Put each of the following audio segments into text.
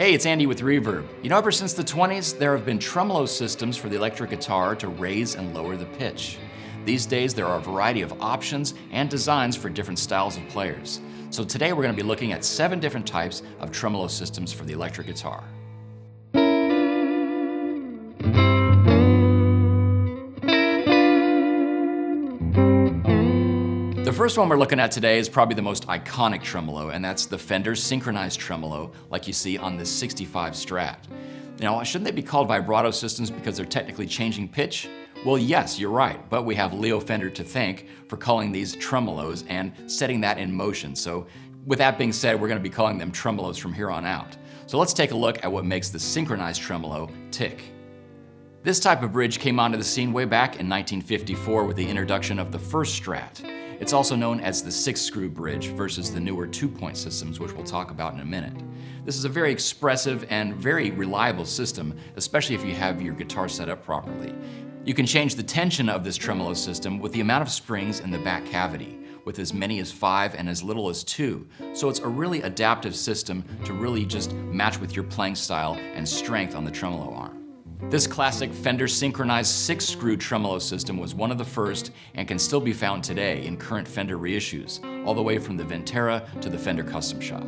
Hey, it's Andy with Reverb. You know, ever since the 20s, there have been tremolo systems for the electric guitar to raise and lower the pitch. These days, there are a variety of options and designs for different styles of players. So today we're going to be looking at 7 different types of tremolo systems for the electric guitar. The first one we're looking at today is probably the most iconic tremolo, and that's the Fender Synchronized tremolo, like you see on this 65 Strat. Now, shouldn't they be called vibrato systems because they're technically changing pitch? Well, yes, you're right, but we have Leo Fender to thank for calling these tremolos and setting that in motion. So with that being said, we're going to be calling them tremolos from here on out. So let's take a look at what makes the synchronized tremolo tick. This type of bridge came onto the scene way back in 1954 with the introduction of the first Strat. It's also known as the 6-screw bridge versus the newer 2-point systems, which we'll talk about in a minute. This is a very expressive and very reliable system, especially if you have your guitar set up properly. You can change the tension of this tremolo system with the amount of springs in the back cavity, with as many as 5 and as little as 2. So it's a really adaptive system to really just match with your playing style and strength on the tremolo arm. This classic Fender Synchronized 6-screw tremolo system was one of the first and can still be found today in current Fender reissues, all the way from the Ventera to the Fender Custom Shop.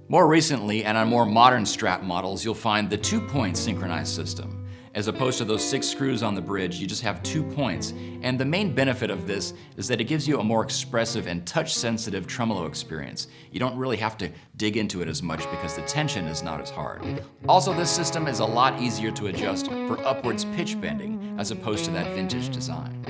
More recently, and on more modern Strat models, you'll find the 2-point synchronized system. As opposed to those 6 screws on the bridge, you just have 2 points. And the main benefit of this is that it gives you a more expressive and touch-sensitive tremolo experience. You don't really have to dig into it as much because the tension is not as hard. Also, this system is a lot easier to adjust for upwards pitch bending, as opposed to that vintage design.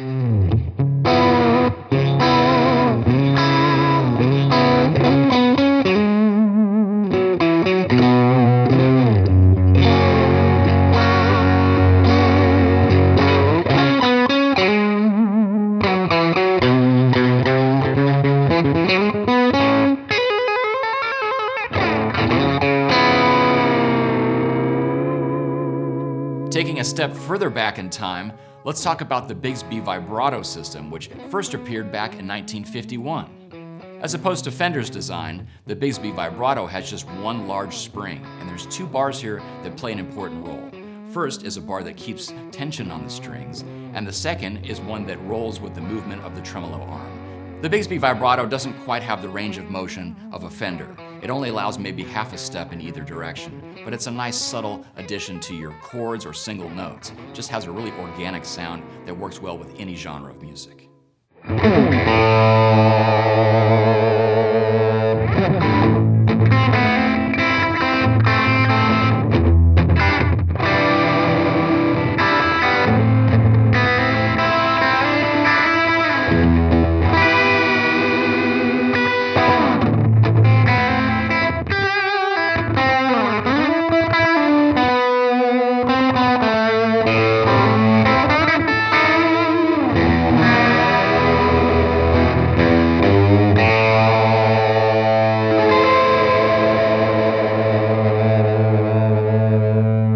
Taking a step further back in time, let's talk about the Bigsby vibrato system, which first appeared back in 1951. As opposed to Fender's design, the Bigsby vibrato has just one large spring, and there's 2 bars here that play an important role. First is a bar that keeps tension on the strings, and the second is one that rolls with the movement of the tremolo arm. The Bigsby vibrato doesn't quite have the range of motion of a Fender. It only allows maybe half a step in either direction, but it's a nice subtle addition to your chords or single notes. It just has a really organic sound that works well with any genre of music.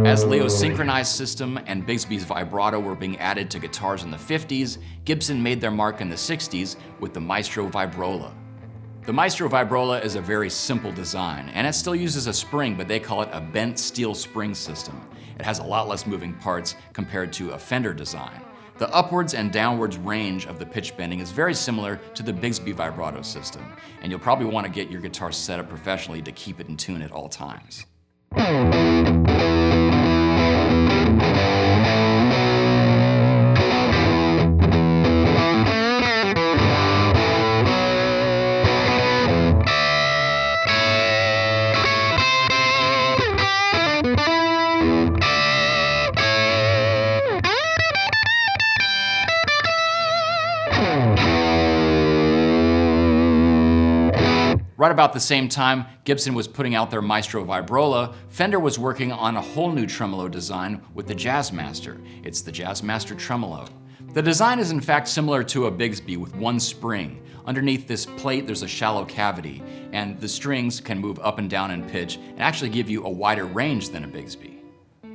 As Leo's synchronized system and Bigsby's vibrato were being added to guitars in the 50s, Gibson made their mark in the 60s with the Maestro Vibrola. The Maestro Vibrola is a very simple design, and it still uses a spring, but they call it a bent steel spring system. It has a lot less moving parts compared to a Fender design. The upwards and downwards range of the pitch bending is very similar to the Bigsby vibrato system, and you'll probably want to get your guitar set up professionally to keep it in tune at all times. Right about the same time Gibson was putting out their Maestro Vibrola, Fender was working on a whole new tremolo design with the Jazzmaster. It's the Jazzmaster Tremolo. The design is in fact similar to a Bigsby with one spring. Underneath this plate, there's a shallow cavity, and the strings can move up and down in pitch and actually give you a wider range than a Bigsby.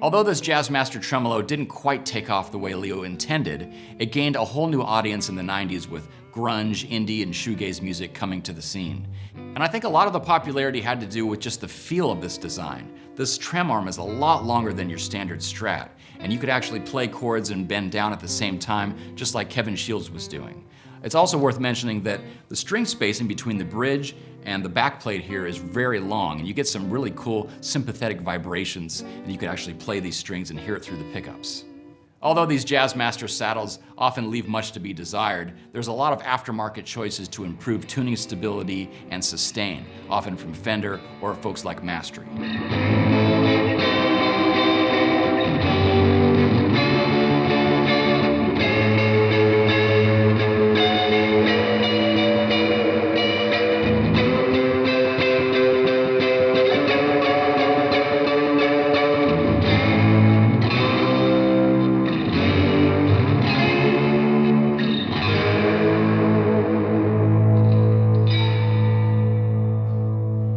Although this Jazzmaster tremolo didn't quite take off the way Leo intended, it gained a whole new audience in the 90s with grunge, indie, and shoegaze music coming to the scene. And I think a lot of the popularity had to do with just the feel of this design. This trem arm is a lot longer than your standard Strat, and you could actually play chords and bend down at the same time, just like Kevin Shields was doing. It's also worth mentioning that the string spacing between the bridge and the backplate here is very long, and you get some really cool sympathetic vibrations, and you can actually play these strings and hear it through the pickups. Although these Jazzmaster saddles often leave much to be desired, there's a lot of aftermarket choices to improve tuning stability and sustain, often from Fender or folks like Mastery.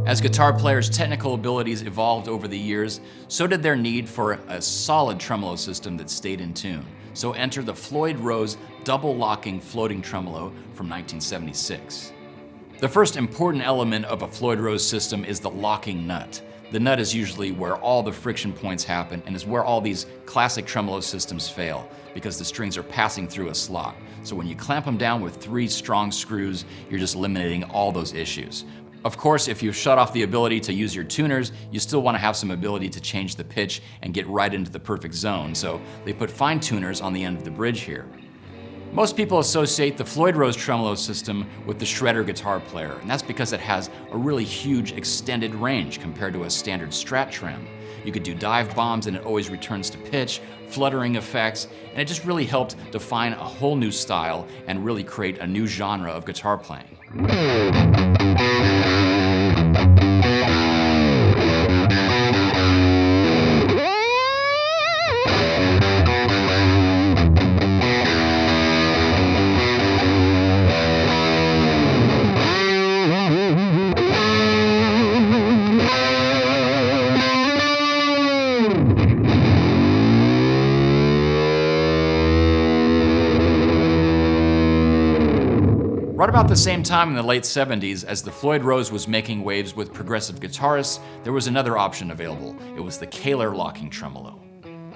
As guitar players' technical abilities evolved over the years, so did their need for a solid tremolo system that stayed in tune. So enter the Floyd Rose double-locking floating tremolo from 1976. The first important element of a Floyd Rose system is the locking nut. The nut is usually where all the friction points happen and is where all these classic tremolo systems fail, because the strings are passing through a slot. So when you clamp them down with 3 strong screws, you're just eliminating all those issues. Of course, if you've shut off the ability to use your tuners, you still want to have some ability to change the pitch and get right into the perfect zone, so they put fine tuners on the end of the bridge here. Most people associate the Floyd Rose tremolo system with the shredder guitar player, and that's because it has a really huge extended range compared to a standard Strat trem. You could do dive bombs and it always returns to pitch, fluttering effects, and it just really helped define a whole new style and really create a new genre of guitar playing. Right about the same time in the late 70s, as the Floyd Rose was making waves with progressive guitarists, there was another option available. It was the Kahler locking tremolo.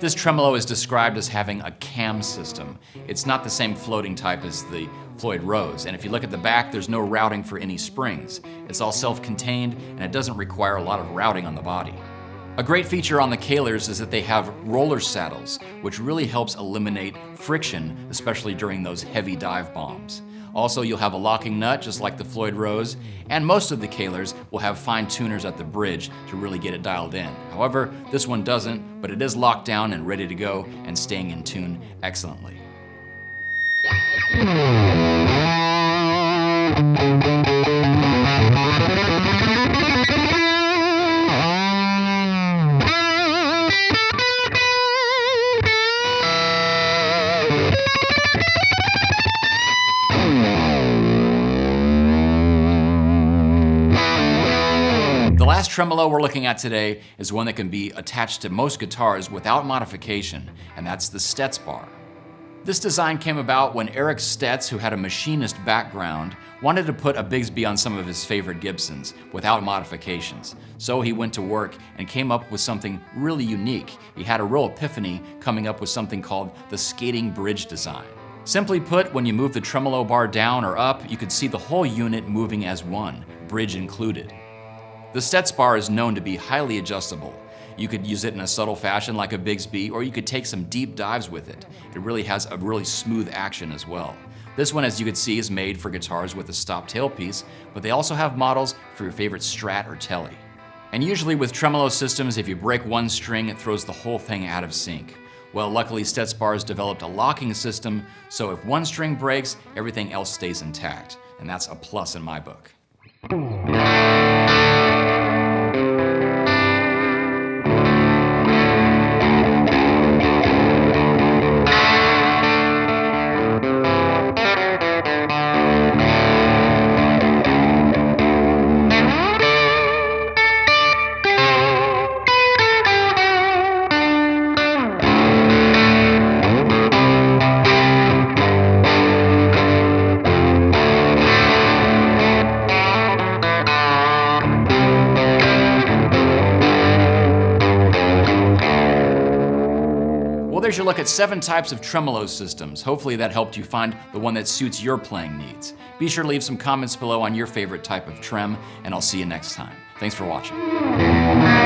This tremolo is described as having a cam system. It's not the same floating type as the Floyd Rose, and if you look at the back, there's no routing for any springs. It's all self-contained, and it doesn't require a lot of routing on the body. A great feature on the Kahlers is that they have roller saddles, which really helps eliminate friction, especially during those heavy dive bombs. Also, you'll have a locking nut, just like the Floyd Rose, and most of the Kahlers will have fine tuners at the bridge to really get it dialed in. However, this one doesn't, but it is locked down and ready to go and staying in tune excellently. The last tremolo we're looking at today is one that can be attached to most guitars without modification, and that's the Stetsbar. This design came about when Eric Stets, who had a machinist background, wanted to put a Bigsby on some of his favorite Gibsons without modifications. So he went to work and came up with something really unique. He had a real epiphany coming up with something called the skating bridge design. Simply put, when you move the tremolo bar down or up, you could see the whole unit moving as one, bridge included. The Stetsbar is known to be highly adjustable. You could use it in a subtle fashion like a Bigsby, or you could take some deep dives with it. It really has a really smooth action as well. This one, as you can see, is made for guitars with a stop tailpiece, but they also have models for your favorite Strat or Tele. And usually with tremolo systems, if you break one string, it throws the whole thing out of sync. Well, luckily Stetsbar has developed a locking system, so if one string breaks, everything else stays intact. And that's a plus in my book. there's your look at 7 types of tremolo systems. Hopefully that helped you find the one that suits your playing needs. Be sure to leave some comments below on your favorite type of trem, and I'll see you next time. Thanks for watching.